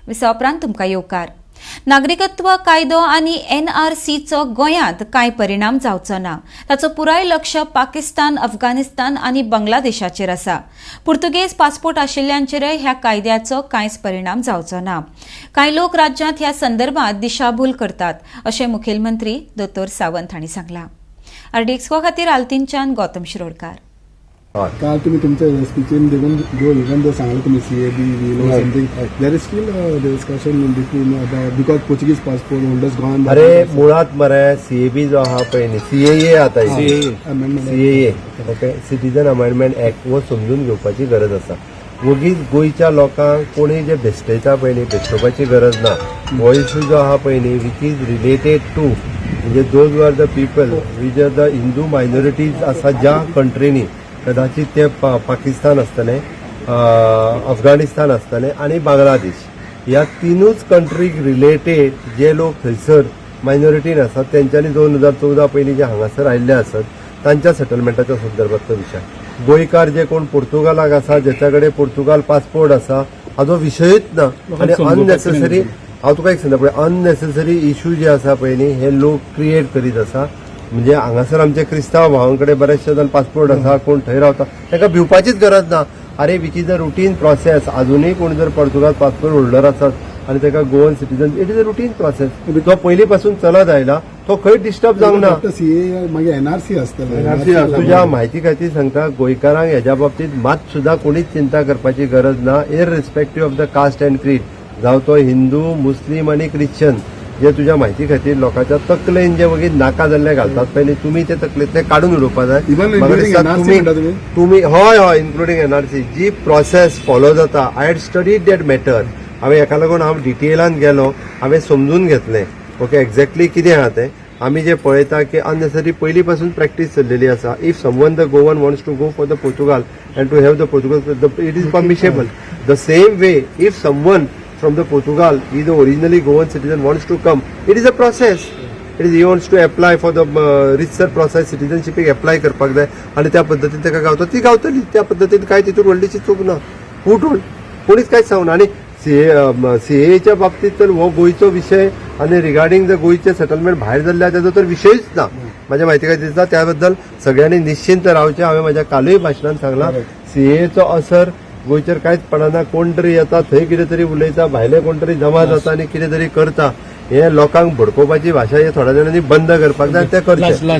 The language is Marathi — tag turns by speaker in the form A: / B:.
A: विसा उपरांत तुमकां येवकार. नागरिकत्व कायदो आनी NRCचो गोंयांत कांय परिणाम जावचो ना. ताचो पुराय लक्ष पाकिस्तान, अफगाणिस्तान आनी बांगलादेशाचेर आसा. पुर्तुगेज पासपोर्ट आशिल्ल्यांचेरय ह्या कायद्याचो कांयच परिणाम जावचो ना. कांय लोक राज्यांत ह्या संदर्भात दिशाभूल करतात, अशें मुखेलमंत्री दोतोर सावंत हांणी सांगलां. RDXGOA खातीर आल्तीनच्यान गौतम शिरोडकार.
B: काल तुम्ही तुमच्या स्पीचीन इवन दो सांगले तुम्ही CAB something there is steel discussion in between because Portuguese passport holders gone.
C: अरे मुळात मरे CAB जो आहा पळय न्ही, CAA आता CAA okay, citizen amendment act वो समजून घेवपाची गरज आसा. वगीच गोंयच्या लोकांक कोणी जे बेश्टयता पळय न्ही, बेश्टोवपाची गरज ना. हो इश्यू जो आहा पळय न्ही, विच इज रिलेटेड टू म्हणजे those are the people which are the Hindu minorities आसा ज्या कंट्रीनी, कदाचित ते पाकिस्तान आसतले, अफगाणिस्तान आसतले आनी बांगलादेश, ह्या तीनूच कंट्रीक रिलेटेड जे लोक थंयसर मायनॉरिटीन आसात तेंच्यांनी 2014 पयलीं जे हांगासर आयिल्ले आसात तांच्या सेटलमेंटाच्या संदर्भातलो विशय. गोंयकार जे कोण पोर्तुगालाक आसा, ज्याच्या कडेन पोर्तुगाल पासपोर्ट आसा, हाचो विशयूच ना. आनी अननेसेसरी हांव तुका एक सांगता पळय, अननेसेसरी इश्यू जे आसा पळय न्ही, हे लोक क्रिएट करीत आसा. म्हणजे हांगासर आमचे क्रिस्तांव भावांकडे बरेचशे जण पासपोर्ट आसा, कोण थंय रावता, तांकां भिवपाचीच गरज ना. अरे which is a routine process. अजूनय कोण जर पोर्तुगाल पासपोर्ट होल्डर आसात आनी ताका Goan citizen, it is a routine process. तो पयलीं पासून चलत आयला, तो खंय डिस्टर्ब जावंक ना.
B: NRC आसतलो.
C: तुज्या म्हायती खातीर सांगता, गोंयकारांक हेज्या बाबतींत मात सुद्धा कोणीच चिंता करपाची गरज ना. इररिस्पेक्टिव्ह ऑफ द कास्ट अँड क्रीड, जावं तो हिंदू, मुस्लीम आनी ख्रिश्चन, जे तुझ्या म्हायती खातीर लोकांच्या तकलेन जे वगीर नाका जाल्ले घालतात पयलीं, तुमी ते तकलेंतले काडून उडोवपा जाय. तुम्ही हय इन्क्लुडींग NRC जी प्रोसेस फॉलो जाता. I had studied that matter. हांवें हेका लागून हांव डिटेलान गेलो, हांवें समजून घेतलें ओके एक्झॅक्टली कितें आहा तें. आमी जे पळयता की अननेसरी पयलीं पासून प्रॅक्टीस चल्लेली आसा. If someone the Goan wants to go for the Portugal and to have the Portugal, it is permissible. The same way if someone from the Portugal, he the originally Goan citizen wants to come, it is a process. It is he wants to apply for the richer process, citizenship apply करपाक जाय आनी त्या पद्दतीन ताका गावता, ती गावतली. त्या पद्दतीन काय तितून व्हडलीशी चूक ना. हू टोल्ड, कोणीच कांयच सांगना. आनी CAAच्या बाबतीत तर हो गोंयचो विशय आनी रिगार्डिंग द गोंयचे सेटलमेंट भायर जाल्ल्या ताचो तर विशयच ना. म्हाज्या म्हायती खातीर दिसता त्या बद्दल सगळ्यांनी निश्चिंत रावचें. हांवें म्हाज्या कालूय भाशणांत सांगलां, CAAचो असर गोंयचेर कांयच पडना. कोण तरी येता, थंय कितें तरी उलयता, भायले कोण तरी जमा जाता आनी कितें तरी करता. हे लोकांक भडकोवपाची भाशा हे थोड्या जाणांनी बंद करपाक जाय, ते करचें.